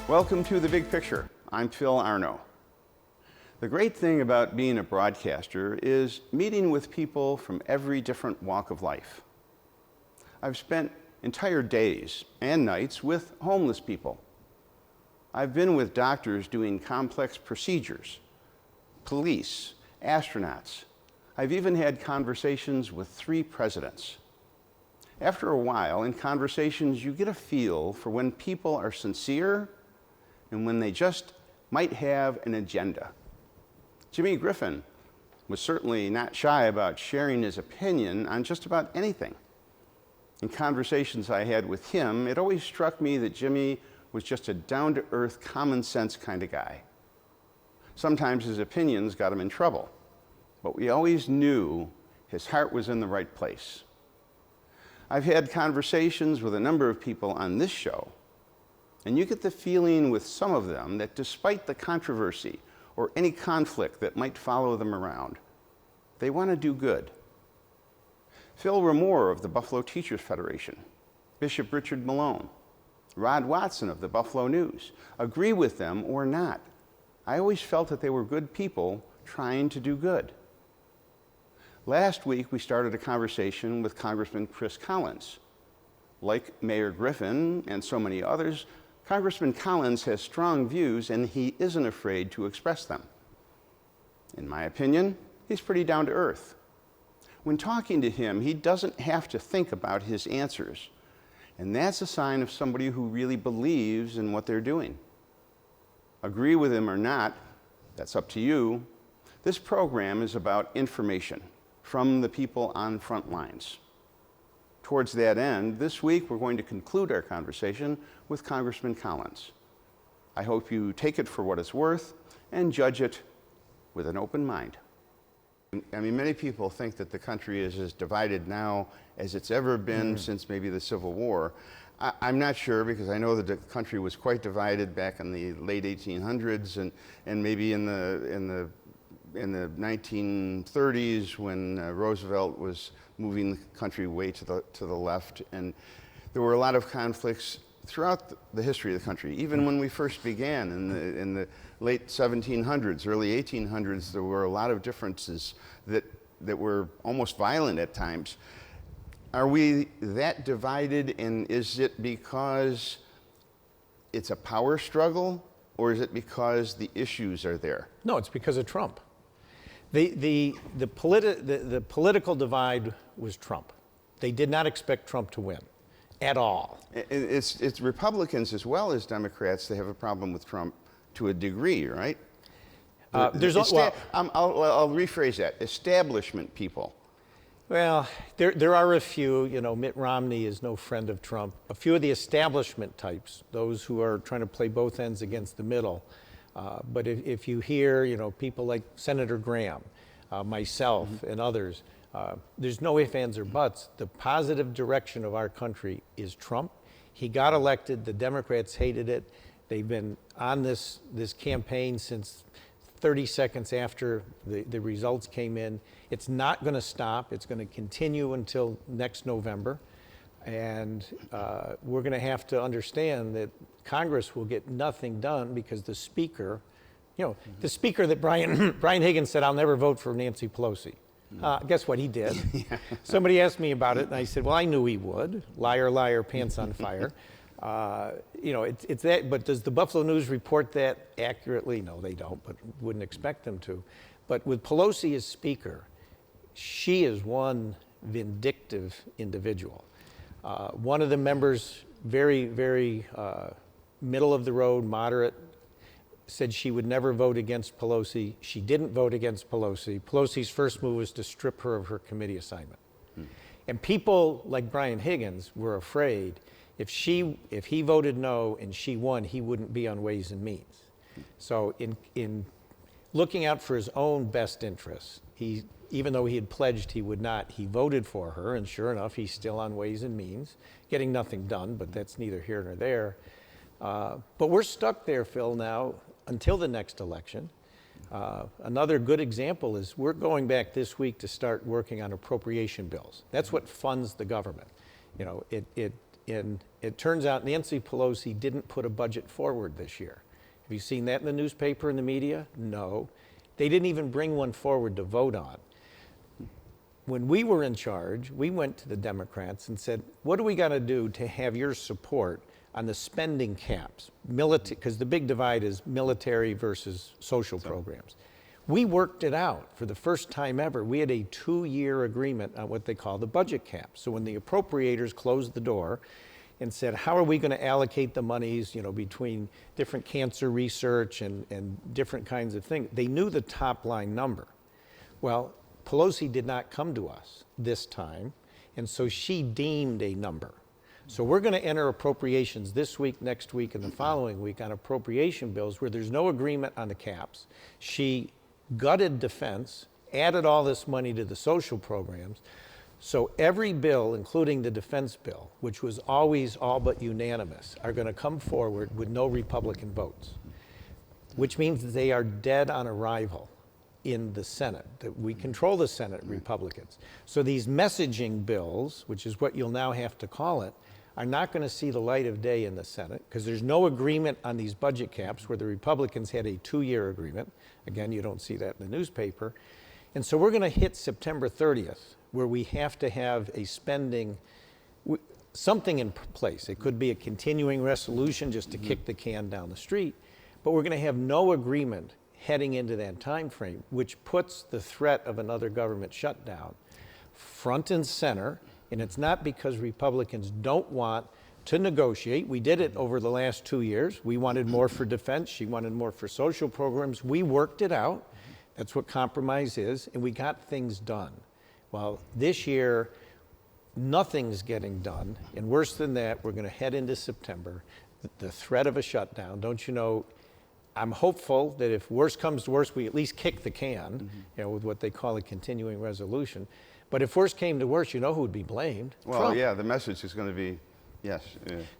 Welcome to The Big Picture. I'm Phil Arno. The great thing about being a broadcaster is meeting with people from every different walk of life. I've spent entire days and nights with homeless people. I've been with doctors doing complex procedures, police, astronauts. I've even had conversations with 3 presidents. After a while, in conversations, you get a feel for when people are sincere and when they just might have an agenda. Jimmy Griffin was certainly not shy about sharing his opinion on just about anything. In conversations I had with him, it always struck me that Jimmy was just a down-to-earth, common-sense kind of guy. Sometimes his opinions got him in trouble, but we always knew his heart was in the right place. I've had conversations with a number of people on this show, and you get the feeling with some of them that despite the controversy or any conflict that might follow them around, they want to do good. Phil Ramore of the Buffalo Teachers Federation, Bishop Richard Malone, Rod Watson of the Buffalo News, agree with them or not, I always felt that they were good people trying to do good. Last week, we started a conversation with Congressman Chris Collins. Like Mayor Griffin and so many others, Congressman Collins has strong views and he isn't afraid to express them. In my opinion, he's pretty down to earth. When talking to him, he doesn't have to think about his answers. And that's a sign of somebody who really believes in what they're doing. Agree with him or not, that's up to you. This program is about information from the people on front lines. Towards that end, this week we're going to conclude our conversation with Congressman Collins. I hope you take it for what it's worth and judge it with an open mind. I mean, many people think that the country is as divided now as it's ever been since maybe the Civil War. I'm not sure, because I know that the country was quite divided back in the late 1800s and maybe in the 1930s when Roosevelt was moving the country way to the left, and there were a lot of conflicts throughout the history of the country. Even when we first began in the late 1700s, early 1800s, there were a lot of differences that were almost violent at times. Are we that divided, and is it because it's a power struggle, or is it because the issues are there? No, it's because of Trump. The political divide was Trump. They did not expect Trump to win at all. It's Republicans as well as Democrats. They have a problem with Trump to a degree, right? I'll rephrase that. Establishment people. Well, there are a few. You know, Mitt Romney is no friend of Trump. A few of the establishment types, those who are trying to play both ends against the middle. But if you hear, you know, people like Senator Graham, myself, and others, there's no ifs, ands, or buts. The positive direction of our country is Trump. He got elected. The Democrats hated it. They've been on this campaign since 30 seconds after the results came in. It's not going to stop. It's going to continue until next November. And we're going to have to understand that Congress will get nothing done because the speaker, the speaker that Brian Higgins said, "I'll never vote for Nancy Pelosi." Guess what he did? Yeah. Somebody asked me about it, and I said, "Well, I knew he would. Liar, liar, pants on fire." It's that. But does the Buffalo News report that accurately? No, they don't. But wouldn't expect them to. But with Pelosi as speaker, she is one vindictive individual. One of the members, very, very middle of the road, moderate, said she would never vote against Pelosi. She didn't vote against Pelosi. Pelosi's first move was to strip her of her committee assignment. And people like Brian Higgins were afraid if he voted no and she won, he wouldn't be on Ways and Means. So in looking out for his own best interests, even though he had pledged he would not, he voted for her, and sure enough, he's still on Ways and Means, getting nothing done, but that's neither here nor there. But we're stuck there, Phil, now until the next election. Another good example is we're going back this week to start working on appropriation bills. That's what funds the government. And it turns out Nancy Pelosi didn't put a budget forward this year. Have you seen that in the newspaper and the media? No. They didn't even bring one forward to vote on. When we were in charge, we went to the Democrats and said, what do we got to do to have your support on the spending caps? Because the big divide is military versus social programs. We worked it out for the first time ever. We had a 2-year agreement on what they call the budget cap. So when the appropriators closed the door and said, how are we going to allocate the monies, between different cancer research and different kinds of things, they knew the top line number. Well, Pelosi did not come to us this time, and so she deemed a number. So we're going to enter appropriations this week, next week, and the following week on appropriation bills where there's no agreement on the caps. She gutted defense, added all this money to the social programs. So every bill, including the defense bill, which was always all but unanimous, are going to come forward with no Republican votes, which means that they are dead on arrival in the Senate, that we control the Senate, Republicans. So these messaging bills, which is what you'll now have to call it, are not going to see the light of day in the Senate because there's no agreement on these budget caps where the Republicans had a 2-year agreement. Again, you don't see that in the newspaper. And so we're going to hit September 30th where we have to have a something in place. It could be a continuing resolution just to kick the can down the street, but we're going to have no agreement heading into that time frame, which puts the threat of another government shutdown front and center. And it's not because Republicans don't want to negotiate. We did it over the last 2 years. We wanted more for defense. She wanted more for social programs. We worked it out. That's what compromise is. And we got things done. Well, this year, nothing's getting done. And worse than that, we're going to head into September. The threat of a shutdown. Don't you know, I'm hopeful that if worse comes to worse, we at least kick the can, with what they call a continuing resolution. But if worse came to worse, you know who would be blamed? Well, Trump. yeah, the message is going to be, yes.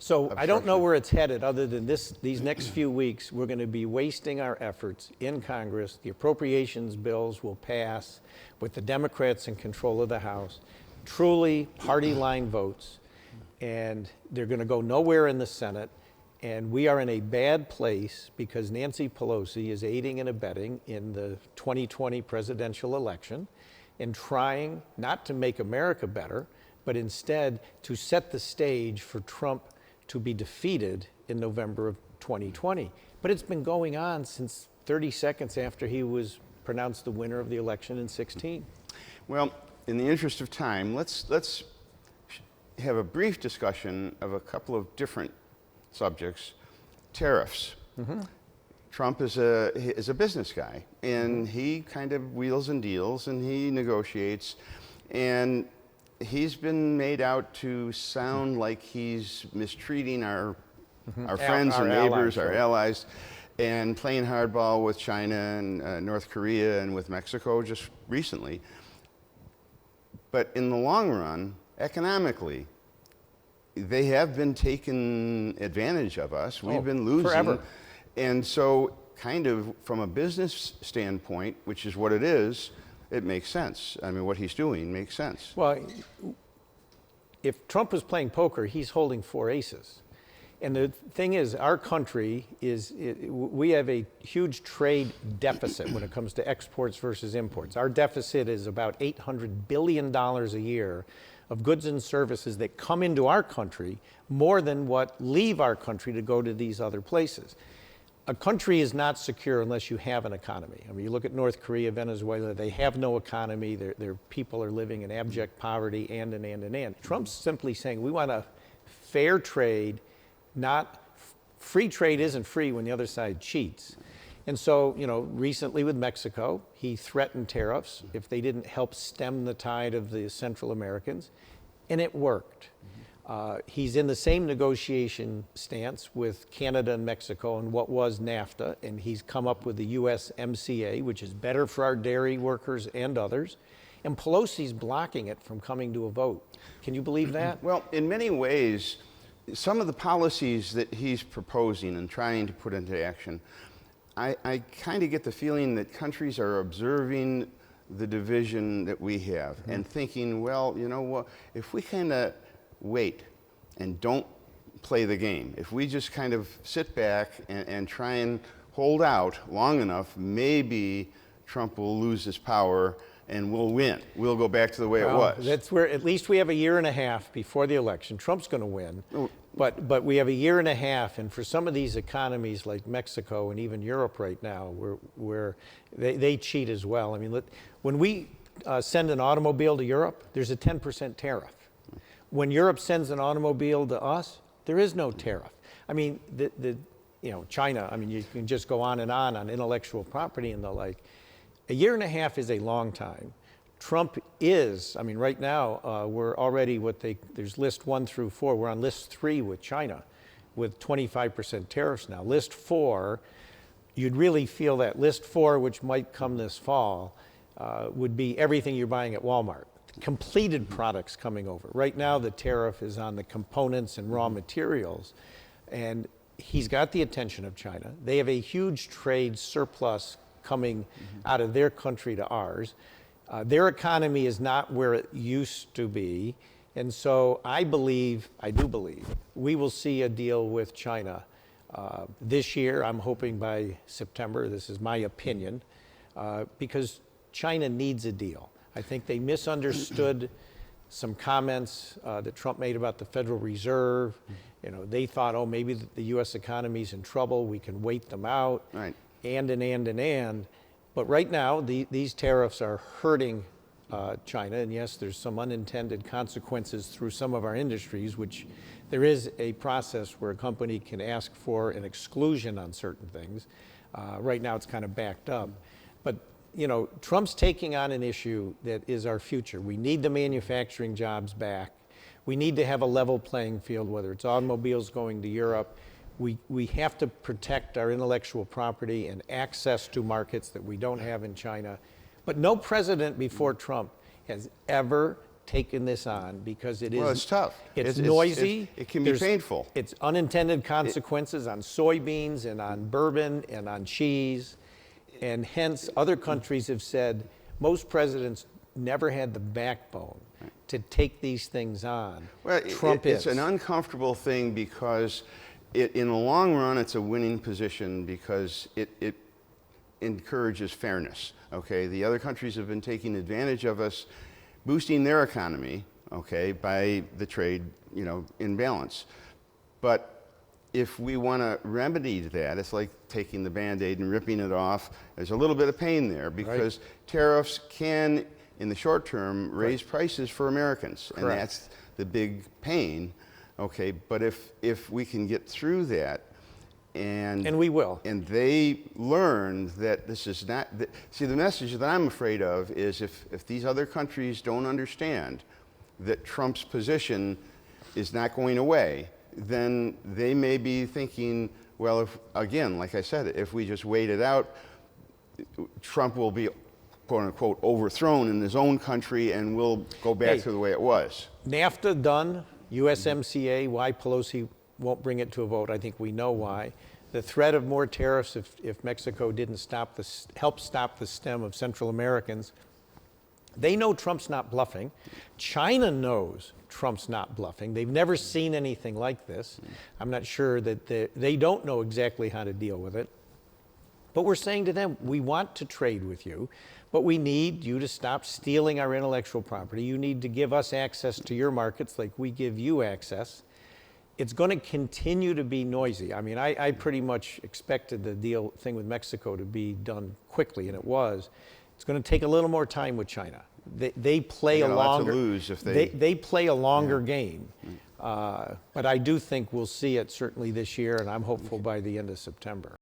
So I don't know where it's headed other than these next few weeks. We're going to be wasting our efforts in Congress. The appropriations bills will pass with the Democrats in control of the House. Truly party line votes. And they're going to go nowhere in the Senate. And we are in a bad place because Nancy Pelosi is aiding and abetting in the 2020 presidential election and trying not to make America better, but instead to set the stage for Trump to be defeated in November of 2020. But it's been going on since 30 seconds after he was pronounced the winner of the election in 2016. Well, in the interest of time, let's have a brief discussion of a couple of different subjects. Tariffs. Trump is a business guy, and he kind of wheels and deals, and he negotiates, and he's been made out to sound like he's mistreating our friends and neighbors, our allies, and playing hardball with China and North Korea and with Mexico just recently. But in the long run, economically, they have been taking advantage of us. We've been losing. Forever. And so kind of from a business standpoint, which is what it is, it makes sense. I mean, what he's doing makes sense. Well, if Trump was playing poker, he's holding 4 aces. And the thing is, our country we have a huge trade deficit when it comes to exports versus imports. Our deficit is about $800 billion a year of goods and services that come into our country more than what leave our country to go to these other places. A country is not secure unless you have an economy. I mean, you look at North Korea, Venezuela, they have no economy. Their people are living in abject poverty and. Trump's simply saying we want a fair trade, not free trade isn't free when the other side cheats. And so, recently with Mexico, he threatened tariffs if they didn't help stem the tide of the Central Americans, and it worked. He's in the same negotiation stance with Canada and Mexico and what was NAFTA, and he's come up with the USMCA, which is better for our dairy workers and others. And Pelosi's blocking it from coming to a vote. Can you believe that? Well, in many ways, some of the policies that he's proposing and trying to put into action, I kind of get the feeling that countries are observing the division that we have and thinking, well, you know what, if we kind of wait and don't play the game. If we just kind of sit back and try and hold out long enough, maybe Trump will lose his power and we'll win. We'll go back to the way it was. That's where at least we have a year and a half before the election. Trump's going to win, but we have a year and a half, and for some of these economies like Mexico and even Europe right now, where they cheat as well. I mean, when we send an automobile to Europe, there's a 10% tariff. When Europe sends an automobile to us, there is no tariff. I mean, China, I mean, you can just go on intellectual property and the like. A year and a half is a long time. Trump is, I mean, right now, we're already there's list 1 through 4. We're on list 3 with China with 25% tariffs now. List 4, you'd really feel that list 4, which might come this fall, would be everything you're buying at Walmart. Completed products coming over. Right now, the tariff is on the components and raw materials. And he's got the attention of China. They have a huge trade surplus coming out of their country to ours. Their economy is not where it used to be. And so I do believe, we will see a deal with China this year. I'm hoping by September. This is my opinion, because China needs a deal. I think they misunderstood some comments that Trump made about the Federal Reserve. You know, they thought, oh, maybe the U.S. economy's in trouble. We can wait them out. Right. And. But right now, these tariffs are hurting China. And yes, there's some unintended consequences through some of our industries, which there is a process where a company can ask for an exclusion on certain things. Right now, it's kind of backed up. But you know, Trump's taking on an issue that is our future. We need the manufacturing jobs back. We need to have a level playing field, whether it's automobiles going to Europe. We have to protect our intellectual property and access to markets that we don't have in China. But no president before Trump has ever taken this on, because it is. Well, it's tough. It's noisy. It can be painful. It's unintended consequences on soybeans and on bourbon and on cheese. And hence, other countries have said most presidents never had the backbone to take these things on. Well, Trump it's is. an uncomfortable thing, because in the long run, it's a winning position, because it encourages fairness. Okay, the other countries have been taking advantage of us, boosting their economy, okay, by the trade, imbalance. But if we want to remedy that, it's like taking the Band-Aid and ripping it off. There's a little bit of pain there, because tariffs can, in the short term, raise prices for Americans, and that's the big pain. Okay, but if we can get through that, and we will, and they learn that this is not, see, the message that I'm afraid of is if these other countries don't understand that Trump's position is not going away, then they may be thinking, well, if, again, like I said, if we just wait it out, Trump will be, quote unquote, overthrown in his own country, and we'll go back to the way it was. NAFTA done. USMCA, why Pelosi won't bring it to a vote, I think we know why. The threat of more tariffs if Mexico didn't help stop the stem of Central Americans. They know Trump's not bluffing. China knows Trump's not bluffing. They've never seen anything like this. I'm not sure that they don't know exactly how to deal with it. But we're saying to them, we want to trade with you, but we need you to stop stealing our intellectual property. You need to give us access to your markets like we give you access. It's going to continue to be noisy. I mean, I pretty much expected the thing with Mexico to be done quickly, and it was. It's going to take a little more time with China. They play a longer. Lose if they play a longer game. But I do think we'll see it certainly this year, and I'm hopeful by the end of September.